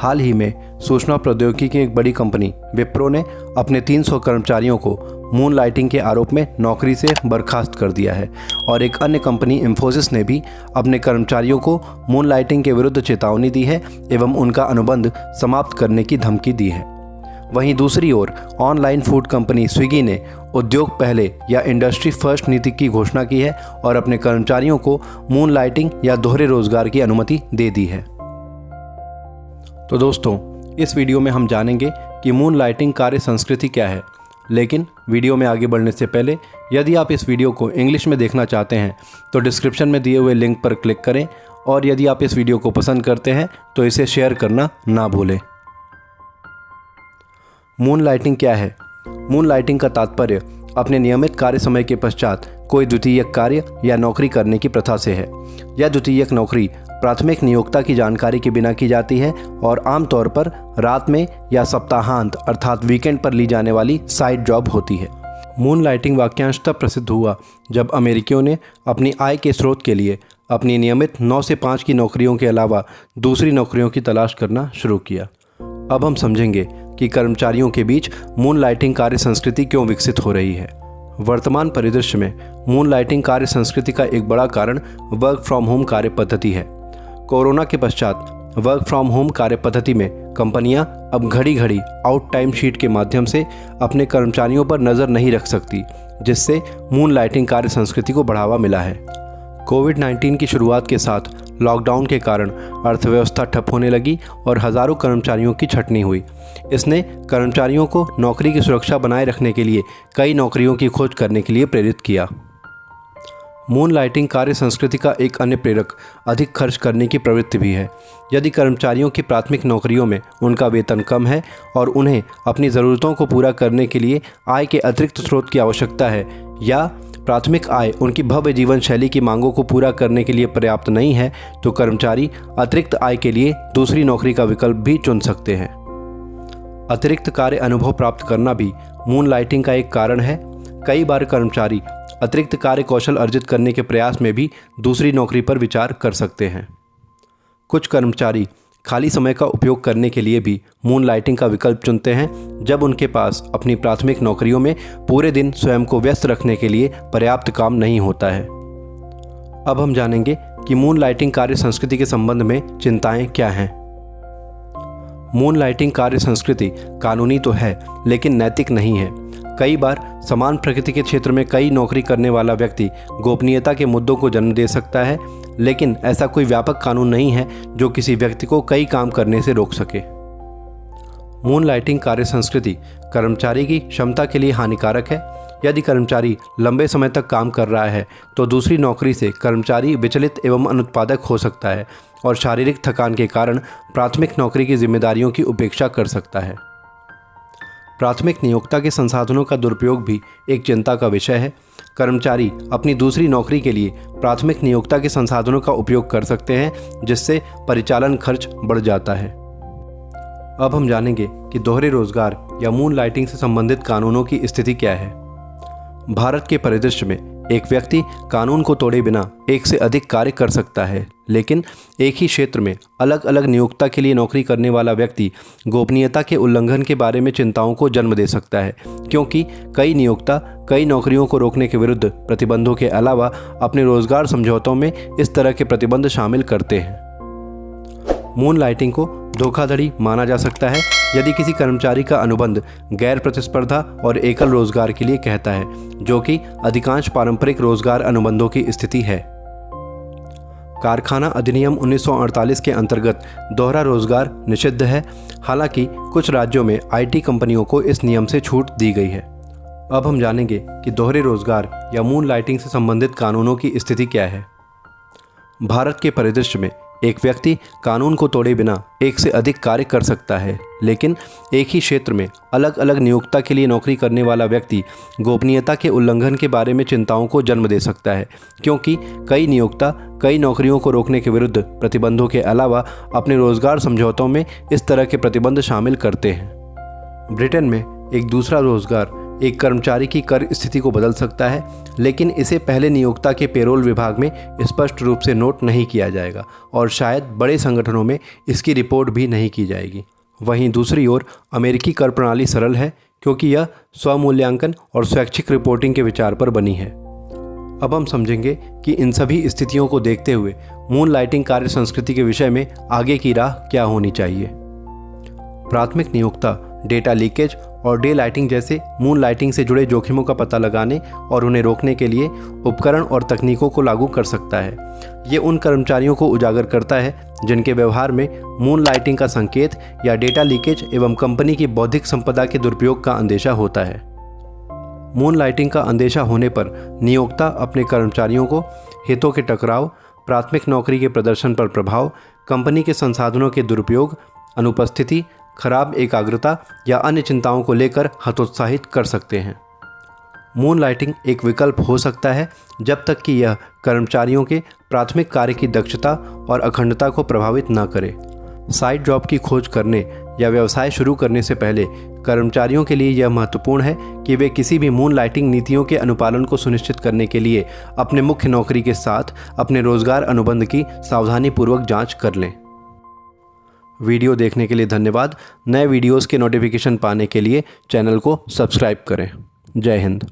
हाल ही में सूचना प्रौद्योगिकी की एक बड़ी कंपनी विप्रो ने अपने 300 कर्मचारियों को मून लाइटिंग के आरोप में नौकरी से बर्खास्त कर दिया है और एक अन्य कंपनी इंफोसिस ने भी अपने कर्मचारियों को मून लाइटिंग के विरुद्ध चेतावनी दी है एवं उनका अनुबंध समाप्त करने की धमकी दी है। वहीं दूसरी ओर ऑनलाइन फूड कंपनी स्विगी ने उद्योग पहले या इंडस्ट्री फर्स्ट नीति की घोषणा की है और अपने कर्मचारियों को मून लाइटिंग या दोहरे रोजगार की अनुमति दे दी है। तो दोस्तों, इस वीडियो में हम जानेंगे कि मून लाइटिंग कार्य संस्कृति क्या है। लेकिन वीडियो में आगे बढ़ने से पहले यदि आप इस वीडियो को इंग्लिश में देखना चाहते हैं तो डिस्क्रिप्शन में दिए हुए लिंक पर क्लिक करें और यदि आप इस वीडियो को पसंद करते हैं तो इसे शेयर करना ना भूलें। मून लाइटिंग क्या है? मून लाइटिंग का तात्पर्य अपने नियमित कार्य समय के पश्चात कोई द्वितीयक कार्य या नौकरी करने की प्रथा से है। यह द्वितीयक नौकरी प्राथमिक नियोक्ता की जानकारी के बिना की जाती है और आमतौर पर रात में या सप्ताहांत अर्थात वीकेंड पर ली जाने वाली साइड जॉब होती है। मून लाइटिंग वाक्यांश तब प्रसिद्ध हुआ जब अमेरिकियों ने अपनी आय के स्रोत के लिए अपनी नियमित 9 से 5 की नौकरियों के अलावा दूसरी नौकरियों की तलाश करना शुरू किया। अब हम समझेंगे कि कर्मचारियों के बीच मून लाइटिंग कार्य संस्कृति क्यों विकसित हो रही है। वर्तमान परिदृश्य में मून लाइटिंग कार्य संस्कृति का एक बड़ा कारण वर्क फ्रॉम होम कार्य पद्धति है। कोरोना के पश्चात वर्क फ्रॉम होम कार्य पद्धति में कंपनियां अब घड़ी घड़ी आउट टाइम शीट के माध्यम से अपने कर्मचारियों पर नज़र नहीं रख सकती, जिससे मून लाइटिंग कार्य संस्कृति को बढ़ावा मिला है। कोविड-19 की शुरुआत के साथ लॉकडाउन के कारण अर्थव्यवस्था ठप होने लगी और हज़ारों कर्मचारियों की छंटनी हुई। इसने कर्मचारियों को नौकरी की सुरक्षा बनाए रखने के लिए कई नौकरियों की खोज करने के लिए प्रेरित किया। मून लाइटिंग कार्य संस्कृति का एक अन्य प्रेरक अधिक खर्च करने की प्रवृत्ति भी है। यदि कर्मचारियों की प्राथमिक नौकरियों में उनका वेतन कम है और उन्हें अपनी ज़रूरतों को पूरा करने के लिए आय के अतिरिक्त स्रोत की आवश्यकता है या प्राथमिक आय उनकी भव्य जीवन शैली की मांगों को पूरा करने के लिए पर्याप्त नहीं है, तो कर्मचारी अतिरिक्त आय के लिए दूसरी नौकरी का विकल्प भी चुन सकते हैं। अतिरिक्त कार्य अनुभव प्राप्त करना भी मून लाइटिंग का एक कारण है। कई बार कर्मचारी अतिरिक्त कार्य कौशल अर्जित करने के प्रयास में भी दूसरी नौकरी पर विचार कर सकते हैं। कुछ कर्मचारी खाली समय का उपयोग करने के लिए भी मून लाइटिंग का विकल्प चुनते हैं जब उनके पास अपनी प्राथमिक नौकरियों में पूरे दिन स्वयं को व्यस्त रखने के लिए पर्याप्त काम नहीं होता है। अब हम जानेंगे कि मून लाइटिंग कार्य संस्कृति के संबंध में चिंताएं क्या हैं। मून लाइटिंग कार्य संस्कृति कानूनी तो है लेकिन नैतिक नहीं है। कई बार समान प्रकृति के क्षेत्र में कई नौकरी करने वाला व्यक्ति गोपनीयता के मुद्दों को जन्म दे सकता है, लेकिन ऐसा कोई व्यापक कानून नहीं है जो किसी व्यक्ति को कई काम करने से रोक सके। मून लाइटिंग कार्य संस्कृति कर्मचारी की क्षमता के लिए हानिकारक है। यदि कर्मचारी लंबे समय तक काम कर रहा है तो दूसरी नौकरी से कर्मचारी विचलित एवं अनुत्पादक हो सकता है और शारीरिक थकान के कारण प्राथमिक नौकरी की जिम्मेदारियों की उपेक्षा कर सकता है। प्राथमिक नियोक्ता के संसाधनों का दुरुपयोग भी एक चिंता का विषय है। कर्मचारी अपनी दूसरी नौकरी के लिए प्राथमिक नियोक्ता के संसाधनों का उपयोग कर सकते हैं, जिससे परिचालन खर्च बढ़ जाता है। अब हम जानेंगे कि दोहरे रोजगार या मून लाइटिंग से संबंधित कानूनों की स्थिति क्या है। भारत के परिदृश्य में एक व्यक्ति कानून को तोड़े बिना एक से अधिक कार्य कर सकता है, लेकिन एक ही क्षेत्र में अलग अलग नियोक्ता के लिए नौकरी करने वाला व्यक्ति गोपनीयता के उल्लंघन के बारे में चिंताओं को जन्म दे सकता है, क्योंकि कई नियोक्ता कई नौकरियों को रोकने के विरुद्ध प्रतिबंधों के अलावा अपने रोजगार समझौतों में इस तरह के प्रतिबंध शामिल करते हैं। मून लाइटिंग को धोखाधड़ी माना जा सकता है यदि किसी कर्मचारी का अनुबंध गैर प्रतिस्पर्धा और एकल रोजगार के लिए कहता है, जो कि अधिकांश पारंपरिक रोजगार अनुबंधों की स्थिति है। कारखाना अधिनियम 1948 के अंतर्गत दोहरा रोजगार निषिद्ध है। हालांकि कुछ राज्यों में आईटी कंपनियों को इस नियम से छूट दी गई है। अब हम जानेंगे कि दोहरे रोजगार या मून लाइटिंग से संबंधित कानूनों की स्थिति क्या है। भारत के परिदृश्य में एक व्यक्ति कानून को तोड़े बिना एक से अधिक कार्य कर सकता है, लेकिन एक ही क्षेत्र में अलग अलग नियोक्ता के लिए नौकरी करने वाला व्यक्ति गोपनीयता के उल्लंघन के बारे में चिंताओं को जन्म दे सकता है, क्योंकि कई नियोक्ता कई नौकरियों को रोकने के विरुद्ध प्रतिबंधों के अलावा अपने रोजगार समझौतों में इस तरह के प्रतिबंध शामिल करते हैं। ब्रिटेन में एक दूसरा रोजगार एक कर्मचारी की कर स्थिति को बदल सकता है, लेकिन इसे पहले नियोक्ता के पेरोल विभाग में स्पष्ट रूप से नोट नहीं किया जाएगा और शायद बड़े संगठनों में इसकी रिपोर्ट भी नहीं की जाएगी। वहीं दूसरी ओर अमेरिकी कर प्रणाली सरल है क्योंकि यह स्वमूल्यांकन और स्वैच्छिक रिपोर्टिंग के विचार पर बनी है। अब हम समझेंगे कि इन सभी स्थितियों को देखते हुए मून लाइटिंग कार्य संस्कृति के विषय में आगे की राह क्या होनी चाहिए। प्राथमिक नियोक्ता डेटा लीकेज और डे लाइटिंग जैसे मून लाइटिंग से जुड़े जोखिमों का पता लगाने और उन्हें रोकने के लिए उपकरण और तकनीकों को लागू कर सकता है। ये उन कर्मचारियों को उजागर करता है जिनके व्यवहार में मून लाइटिंग का संकेत या डेटा लीकेज एवं कंपनी की बौद्धिक संपदा के दुरुपयोग का अंदेशा होता है। मून लाइटिंग का अंदेशा होने पर नियोक्ता अपने कर्मचारियों को हितों के टकराव, प्राथमिक नौकरी के प्रदर्शन पर प्रभाव, कंपनी के संसाधनों के दुरुपयोग, अनुपस्थिति, खराब एकाग्रता या अन्य चिंताओं को लेकर हतोत्साहित कर सकते हैं। मून लाइटिंग एक विकल्प हो सकता है जब तक कि यह कर्मचारियों के प्राथमिक कार्य की दक्षता और अखंडता को प्रभावित न करे। साइड जॉब की खोज करने या व्यवसाय शुरू करने से पहले कर्मचारियों के लिए यह महत्वपूर्ण है कि वे किसी भी मून लाइटिंग नीतियों के अनुपालन को सुनिश्चित करने के लिए अपने मुख्य नौकरी के साथ अपने रोजगार अनुबंध की सावधानीपूर्वक जांच कर लें। वीडियो देखने के लिए धन्यवाद। नए वीडियोस के नोटिफिकेशन पाने के लिए चैनल को सब्सक्राइब करें। जय हिंद।